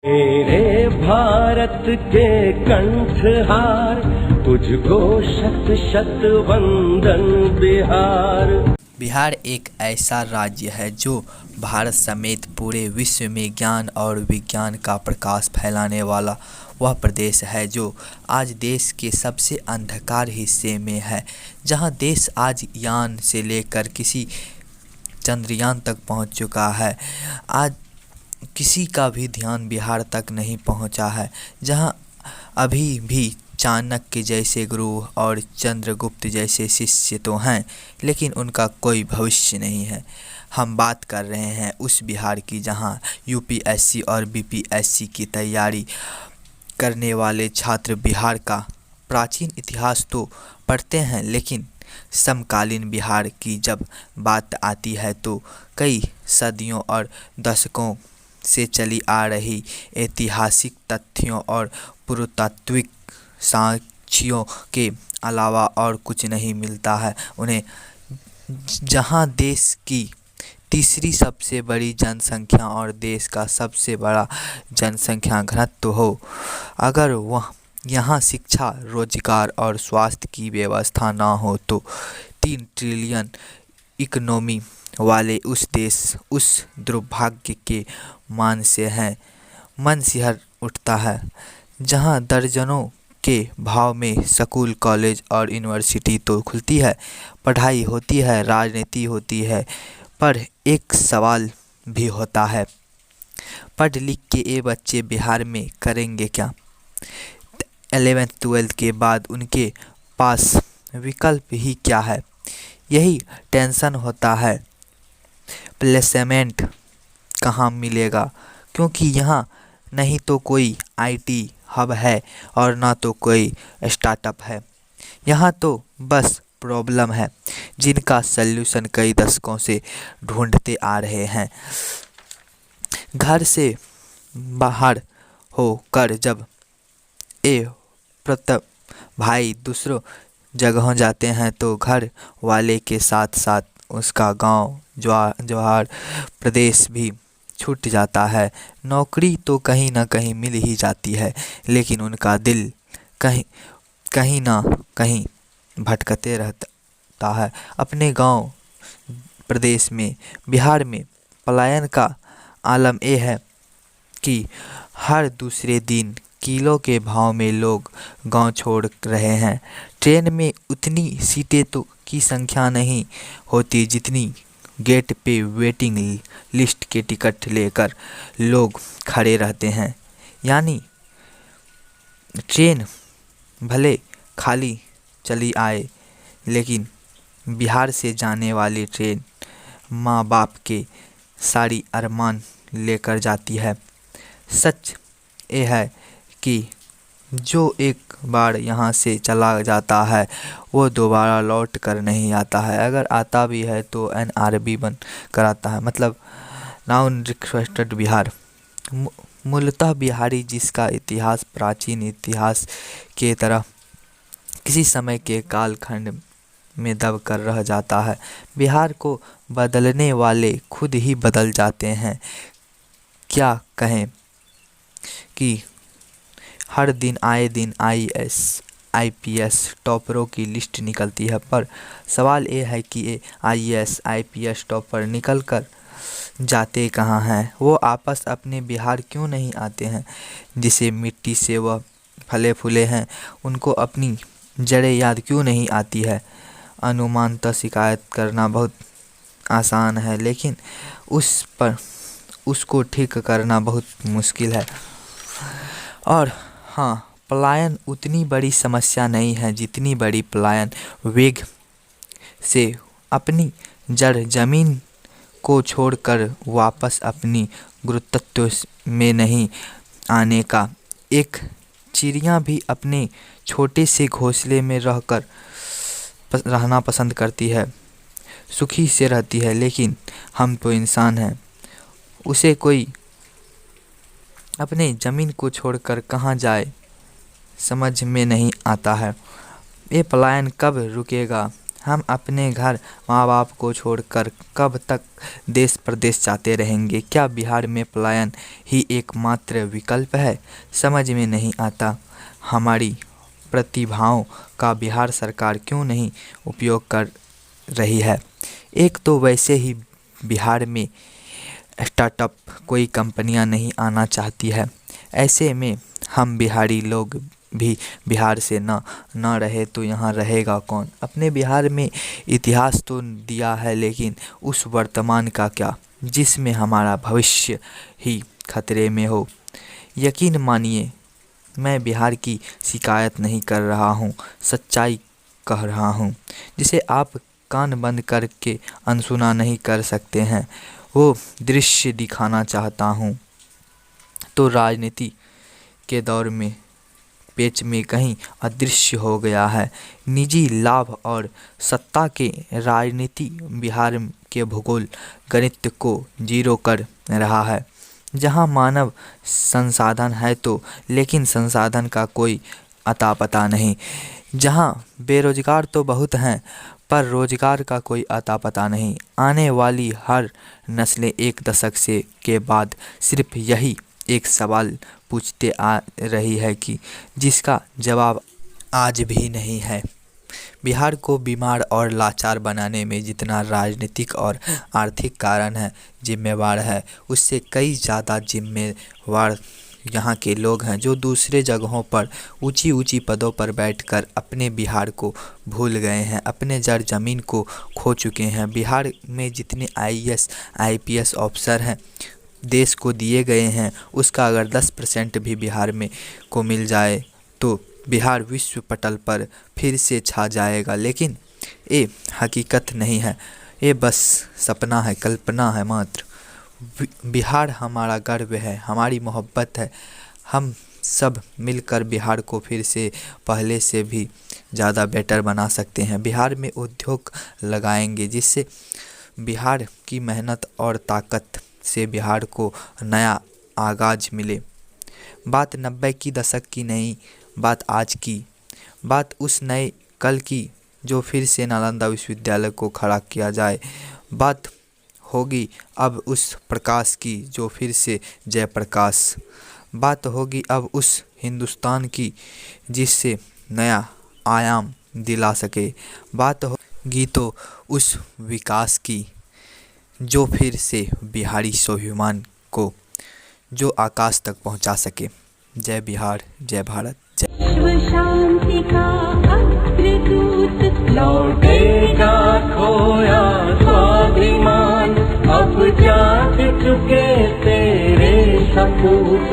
मेरे भारत के कंठहार, तुझको शत शत वंदन बिहार। बिहार एक ऐसा राज्य है जो भारत समेत पूरे विश्व में ज्ञान और विज्ञान का प्रकाश फैलाने वाला वह प्रदेश है जो आज देश के सबसे अंधकार हिस्से में है, जहां देश आज यान से लेकर किसी चंद्रयान तक पहुंच चुका है। आज किसी का भी ध्यान बिहार तक नहीं पहुंचा है, जहां अभी भी चाणक्य जैसे गुरु और चंद्रगुप्त जैसे शिष्य तो हैं, लेकिन उनका कोई भविष्य नहीं है। हम बात कर रहे हैं उस बिहार की जहां यूपीएससी और बीपीएससी की तैयारी करने वाले छात्र बिहार का प्राचीन इतिहास तो पढ़ते हैं, लेकिन समकालीन बिहार की जब बात आती है तो कई सदियों और दशकों से चली आ रही ऐतिहासिक तथ्यों और पुरातात्विक साक्ष्यों के अलावा और कुछ नहीं मिलता है उन्हें। जहां देश की तीसरी सबसे बड़ी जनसंख्या और देश का सबसे बड़ा जनसंख्या घनत्व हो, अगर वह यहाँ शिक्षा, रोजगार और स्वास्थ्य की व्यवस्था ना हो तो 3 ट्रिलियन इकोनॉमी वाले उस देश उस दुर्भाग्य के मान से है। मन सिहर उठता है जहां दर्जनों के भाव में स्कूल, कॉलेज और यूनिवर्सिटी तो खुलती है, पढ़ाई होती है, राजनीति होती है, पर एक सवाल भी होता है, पढ़ लिख के ये बच्चे बिहार में करेंगे क्या? 11th-12th के बाद उनके पास विकल्प ही क्या है? यही टेंशन होता है। प्लेसमेंट कहाँ मिलेगा, क्योंकि यहाँ नहीं तो कोई आईटी हब है और ना तो कोई स्टार्टअप है। यहाँ तो बस प्रॉब्लम है जिनका सल्यूशन कई दशकों से ढूंढते आ रहे हैं। घर से बाहर होकर जब ये प्रताप भाई दूसरों जगहों जाते हैं तो घर वाले के साथ साथ उसका गांव, जवाहर प्रदेश भी छूट जाता है। नौकरी तो कहीं ना कहीं मिल ही जाती है, लेकिन उनका दिल कहीं ना कहीं भटकते रहता है अपने गांव प्रदेश में। बिहार में पलायन का आलम यह है कि हर दूसरे दिन किलो के भाव में लोग गांव छोड़ रहे हैं। ट्रेन में उतनी सीटें तो की संख्या नहीं होती जितनी गेट पे वेटिंग लिस्ट के टिकट लेकर लोग खड़े रहते हैं। यानी ट्रेन भले खाली चली आए, लेकिन बिहार से जाने वाली ट्रेन माँ बाप के सारी अरमान लेकर जाती है। सच ये है कि जो एक बार यहाँ से चला जाता है वो दोबारा लौट कर नहीं आता है। अगर आता भी है तो NRB बन कर आता है, मतलब नाउन रिक्वेस्टेड बिहार। मूलतः बिहारी जिसका इतिहास प्राचीन इतिहास के तरह किसी समय के कालखंड में दब कर रह जाता है। बिहार को बदलने वाले खुद ही बदल जाते हैं। क्या कहें कि हर दिन आए दिन IAS IPS टॉपरों की लिस्ट निकलती है, पर सवाल ये है कि ये IAS IPS टॉपर निकल कर जाते कहाँ हैं? वो आपस अपने बिहार क्यों नहीं आते हैं? जिसे मिट्टी से वह फले फूले हैं, उनको अपनी जड़ें याद क्यों नहीं आती है? अनुमानतः शिकायत करना बहुत आसान है, लेकिन उस पर उसको ठीक करना बहुत मुश्किल है। और हाँ, पलायन उतनी बड़ी समस्या नहीं है जितनी बड़ी पलायन वेग से अपनी जड़ जमीन को छोड़कर वापस अपनी गुरुत्व में नहीं आने का। एक चिड़िया भी अपने छोटे से घोंसले में रहना पसंद करती है, सुखी से रहती है, लेकिन हम तो इंसान हैं, उसे कोई अपने ज़मीन को छोड़कर कहाँ जाए समझ में नहीं आता है। ये पलायन कब रुकेगा? हम अपने घर माँ बाप को छोड़कर कब तक देश प्रदेश जाते रहेंगे? क्या बिहार में पलायन ही एकमात्र विकल्प है? समझ में नहीं आता हमारी प्रतिभाओं का बिहार सरकार क्यों नहीं उपयोग कर रही है। एक तो वैसे ही बिहार में स्टार्टअप कोई कंपनियां नहीं आना चाहती है। ऐसे में हम बिहारी लोग भी बिहार से न रहे तो यहाँ रहेगा कौन? अपने बिहार में इतिहास तो दिया है, लेकिन उस वर्तमान का क्या जिसमें हमारा भविष्य ही खतरे में हो। यकीन मानिए, मैं बिहार की शिकायत नहीं कर रहा हूँ, सच्चाई कह रहा हूँ, जिसे आप कान बंद करके अनसुना नहीं कर सकते हैं। वो दृश्य दिखाना चाहता हूँ तो राजनीति के दौर में पेच में कहीं अदृश्य हो गया है। निजी लाभ और सत्ता के राजनीति बिहार के भूगोल गणित को जीरो कर रहा है। जहां मानव संसाधन है तो, लेकिन संसाधन का कोई अता पता नहीं। जहां बेरोजगार तो बहुत हैं, पर रोजगार का कोई अता पता नहीं। आने वाली हर नस्लें एक दशक से के बाद सिर्फ यही एक सवाल पूछते आ रही है कि जिसका जवाब आज भी नहीं है। बिहार को बीमार और लाचार बनाने में जितना राजनीतिक और आर्थिक कारण है जिम्मेवार है, उससे कई ज़्यादा जिम्मेवार यहाँ के लोग हैं जो दूसरे जगहों पर ऊंची ऊंची पदों पर बैठकर अपने बिहार को भूल गए हैं, अपने जड़ ज़मीन को खो चुके हैं। बिहार में जितने IAS IPS ऑफिसर हैं देश को दिए गए हैं, उसका अगर 10% भी बिहार में को मिल जाए तो बिहार विश्व पटल पर फिर से छा जाएगा। लेकिन ये हकीकत नहीं है, ये बस सपना है, कल्पना है मात्र। बिहार हमारा गर्व है, हमारी मोहब्बत है। हम सब मिलकर बिहार को फिर से पहले से भी ज़्यादा बेटर बना सकते हैं। बिहार में उद्योग लगाएंगे जिससे बिहार की मेहनत और ताकत से बिहार को नया आगाज मिले। बात 90 की दशक की नहीं, बात आज की, बात उस नए कल की जो फिर से नालंदा विश्वविद्यालय को खड़ा किया जाए। बात होगी अब उस प्रकाश की जो फिर से जयप्रकाश। बात होगी अब उस हिंदुस्तान की जिससे नया आयाम दिला सके। बात होगी तो उस विकास की जो फिर से बिहारी स्वाभिमान को जो आकाश तक पहुंचा सके। जय बिहार, जय भारत, जय। विश्व शांति का अग्रदूत लौटेगा खोया स्वाभिमान, अब जाग चुके तेरे सपूत।